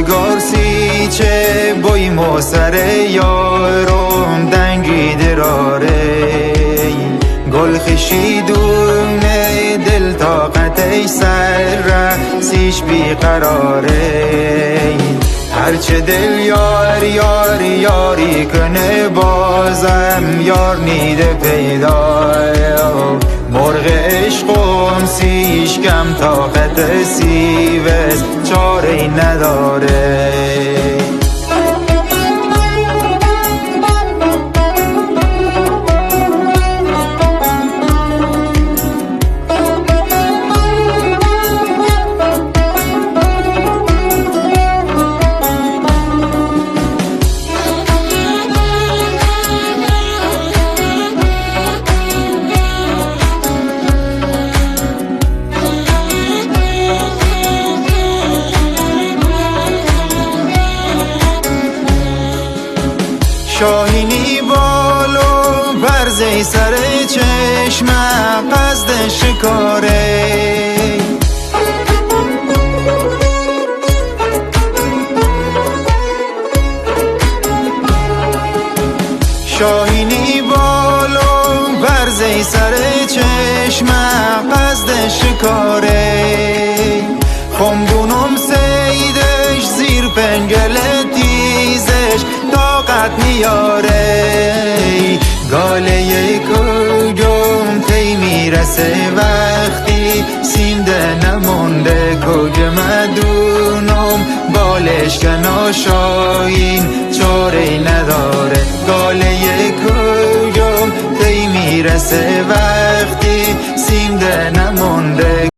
گارسی چه بویم و سر یارم دنگی دراره گل خشیدونه دل طاقت سر سیش بیقراره هرچه دل یاری کنه بازم یار نیده پیدا مرغ عشقم سیش کم طاقت سیوز چاره نداره شاهینی بالو برزه سر چشم قصد شکاره شاهینی بالو برزه سر چشم قصد شکاره خمدونم سیدش زیر پنگل تیزش طاقت میاره گاله کجم تی میرسه وقتی سیمده نمونده کجم مدونم بالش کنا شاین چاره نداره گاله کجم تی میرسه وقتی سیمده نمونده